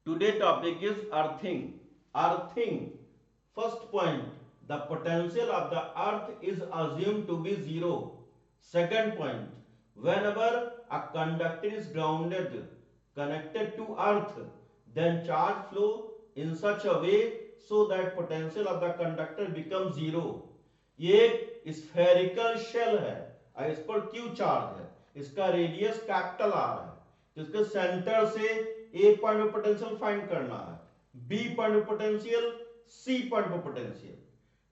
Today topic is earthing. Earthing. First point, the potential of the earth is assumed to be zero. Second point, whenever a conductor is grounded, connected to earth, then charge flow in such a way so that potential of the conductor becomes zero. ये एक spherical shell है और इस पर Q charge है, इसका radius capital R है, तो इसके सेंटर से ए पॉइंट पे पोटेंशियल फाइंड करना है, बी पॉइंट पे पोटेंशियल, सी पॉइंट पे पोटेंशियल।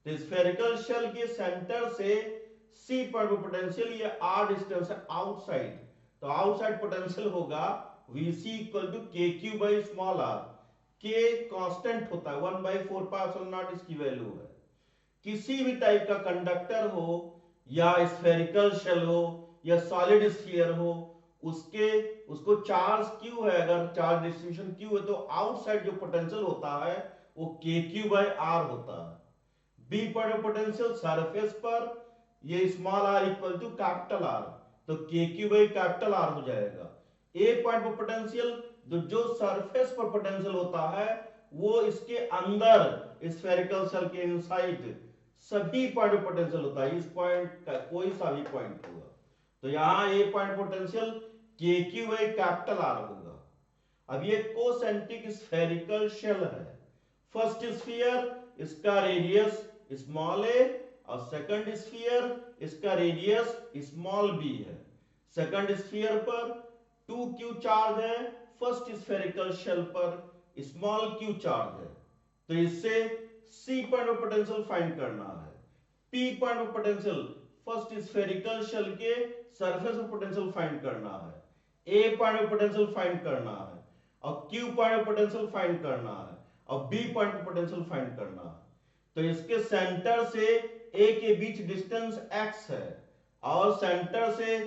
तो स्फेरिकल शेल के सेंटर से सी पॉइंट पे पोटेंशियल ये आर डिस्टेंस है आउटसाइड, तो आउटसाइड पोटेंशियल होगा Vc equal to K Q by small are. के कांस्टेंट होता है 1/4 पाई एप्सिलॉन नॉट इसकी वैल्यू है। किसी भी टाइप का कंडक्टर हो या स्फेरिकल शेल हो या सॉलिड स्फीयर हो, उसको चार्ज क्यू है, अगर चार्ज डिस्ट्रीब्यूशन क्यू है तो आउटसाइड जो पोटेंशियल होता है वो के क्यू बाई आर होता है। बी पॉइंट पोटेंशियल सरफेस पर ये small R equal to capital R, तो K Q by capital R हो जाएगा। ए पॉइंट पर पोटेंशियल जो सरफेस पर पोटेंशियल होता है वो इसके अंदर स्फेरिकल शेल के इनसाइड सभी पॉइंट पोटेंशियल होता है, इस पॉइंट का कोई सा भी पॉइंट होगा। तो यहां A point potential K Q by capital R होगा। अब ये कोसेंट्रिक स्फेरिकल शेल है। फर्स्ट स्फीयर इसका रेडियस स्मॉल ए और सेकंड स्फीयर इसका रेडियस स्मॉल बी है। सेकंड स्फीयर पर 2q चार्ज है, फर्स्ट स्फेरिकल शेल पर स्मॉल q चार्ज है, तो इससे C point of potential find करना है। P point of potential first spherical shell के सरफेस ऑफ पोटेंशियल फाइंड करना है। A point of potential find करना है और Q point of potential find करना है और B point of potential find करना है। तो इसके सेंटर से A के बीच डिस्टेंस x है और सेंटर से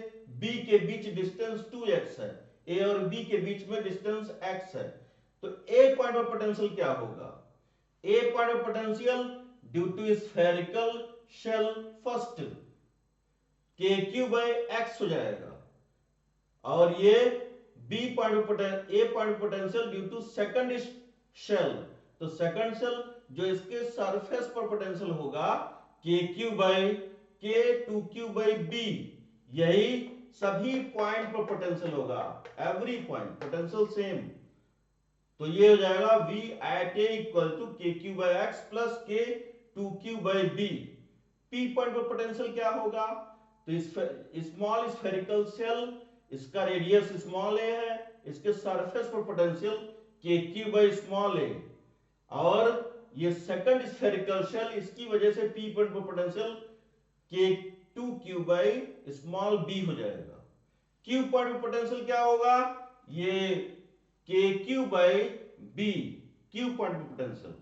B के बीच डिस्टेंस 2x है, A और B के बीच में डिस्टेंस x है। तो A पॉइंट ऑफ पोटेंशियल क्या होगा? A point of potential due to spherical shell first के क्यू बाई एक्स हो जाएगा, और ये B point of potential A point potential due to second shell, तो सेकंड शेल जो इसके सरफेस पर पोटेंशियल होगा के क्यू बाई के 2q बाई बी, यही सभी पॉइंट पर पोटेंशियल होगा, एवरी पॉइंट पोटेंशियल सेम। तो ये हो जाएगा V at A equal to K Q by X plus K 2q by B. P point पर पोटेंशियल क्या होगा? तो स्मॉल स्फेरिकल शेल, इसका रेडियस स्मॉल ए है, इसके सरफेस पर potential K Q by small A, और ये सेकंड स्फेरिकल शेल, इसकी वजह से P पॉइंट पर पोटेंशियल के 2q बाई स्मॉल बी हो जाएगा। Q पॉइंट पर पोटेंशियल क्या होगा? ये K Q by B, Q point पर पोटेंशियल,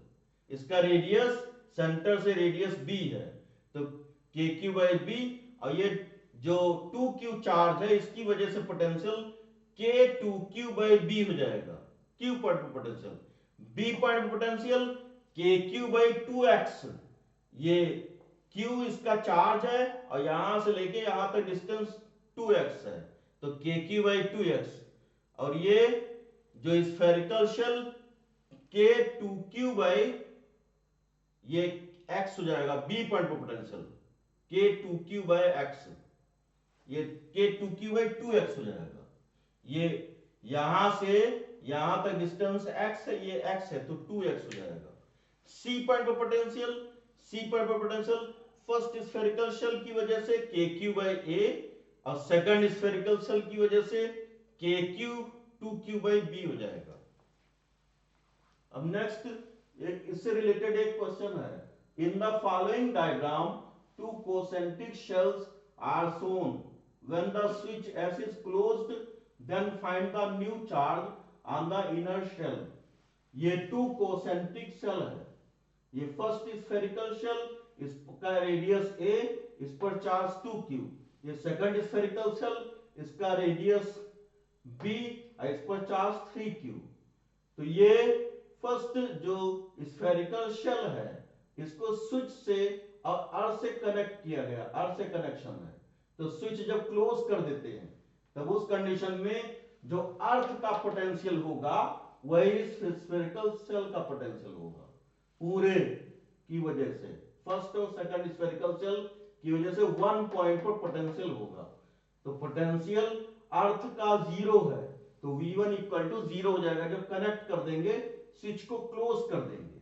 इसका रेडियस सेंटर से रेडियस बी है, तो के क्यू बाई बी, और ये जो 2q चार्ज है इसकी वजह से पोटेंशियल के 2q बाई बी हो जाएगा, क्यू पॉइंट पर पोटेंशियल। बी पॉइंट पर potential K Q by 2x, ये q इसका चार्ज है और यहां से लेके यहां तक डिस्टेंस 2x है, तो के क्यू बाई 2x, और ये जो स्फेरिकल शेल के 2q बाई ये x हो जाएगा, b पॉइंट पर पोटेंशियल के 2q बाई x, ये के 2q बाई 2x हो जाएगा। ये यहां से यहां तक डिस्टेंस x है, ये x है, तो 2x हो जाएगा। c पॉइंट पर पोटेंशियल, c पॉइंट पर पोटेंशियल फर्स्ट स्फेरिकल शेल की वजह से के क्यू बाई ए और सेकंड स्फेरिकल शेल की वजह से के क्यू 2q बाई बी हो जाएगा। अब नेक्स्ट एक इससे रिलेटेड एक क्वेश्चन है, in the following diagram two concentric shells are shown, when the switch S is closed then find the new charge on the inner shell. ये two concentric shell है, ये फर्स्ट स्फेरिकल शेल, इसका radius a, इस पर charge 2q, ये second spherical shell, इसका radius b, इस पर चार्ज 3q। तो ये फर्स्ट जो स्फेरिकल शेल है इसको स्विच से और अर्थ से कनेक्ट किया गया, अर्थ से कनेक्शन है, तो स्विच जब क्लोज कर देते हैं तब उस कंडीशन में जो अर्थ का पोटेंशियल होगा वही स्फेरिकल सेल का पोटेंशियल होगा पूरे की वजह से। फर्स्ट और सेकंड स्फेरिकल सेल की वजह से 1 पॉइंट पर पोटेंशियल होगा। तो पोटेंशियल अर्थ का 0 है तो V1 इक्वल टू 0 हो जाएगा जब कनेक्ट कर देंगे, स्विच को क्लोज कर देंगे।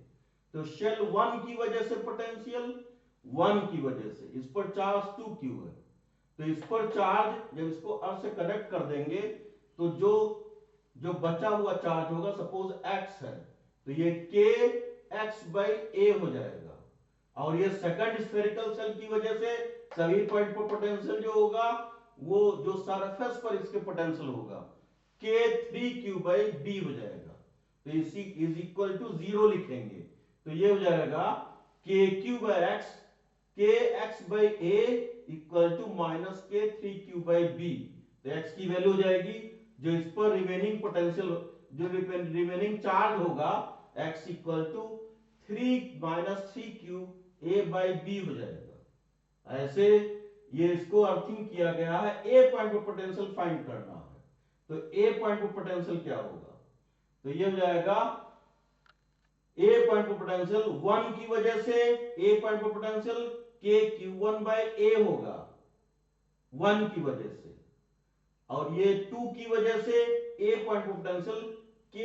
तो शेल 1 की वजह से पोटेंशियल 1 की वजह से, इस पर चार्ज 2q है, तो इस पर चार्ज जब इसको अर्थ से कनेक्ट कर देंगे तो जो जो बचा हुआ चार्ज होगा, सपोज x है, तो ये k x बाई a हो जाएगा। और ये सेकंड स्फेरिकल सेल की वजह से सभी पॉइंट पर पोटेंशियल जो होगा वो जो सरफेस पर इसके पोटेंशियल होगा k 3q बाई b हो जाएगा। तो इसी इज इक्वल टू 0 लिखेंगे तो ये हो जाएगा kq by x kx by a equal to minus k 3q by b। तो x की वैल्यू हो जाएगी जो इस पर रिमेनिंग पोटेंशियल, जो रिमेनिंग चार्ज होगा x equal to 3 minus 3q a by b हो जाएगा। ऐसे ये इसको अर्थिंग किया गया है, a पॉइंट पर पोटेंशियल फाइंड करना है। तो a पॉइंट पर पोटेंशियल क्या होगा, तो ये हो जाएगा a पॉइंट पर पोटेंशियल 1 की वजह से a पॉइंट पर potential k q1 by a होगा 1 की वजह से, और ये 2 की वजह से a पॉइंट पर potential k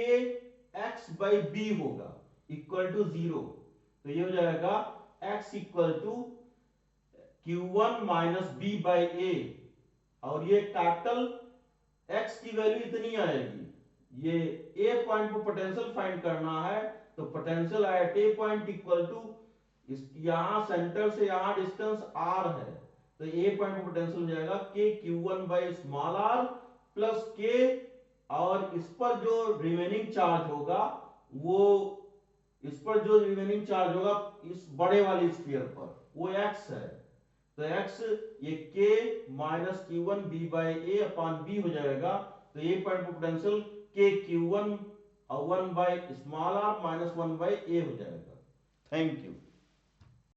x by b होगा इक्वल टू 0। तो ये हो जाएगा x equal to q1 minus b by a, और ये कैपिटल x की वैल्यू इतनी आएगी। ये a पॉइंट पर पोटेंशियल फाइंड करना है तो potential at a point equal to, यहां सेंटर से यहां डिस्टेंस r है तो a पॉइंट पर पोटेंशियल हो जाएगा k q1 by small r plus k, और इस पर जो रिमेनिंग चार्ज होगा वो, इस पर जो रिमेनिंग चार्ज होगा इस बड़े वाली स्फीयर पर वो x है। तो x ये k minus q1 b by a upon b हो जाएगा। तो a पॉइंट पर पोटेंशियल k q1 और 1 by small r minus 1 by a हो जाएगा। Thank you.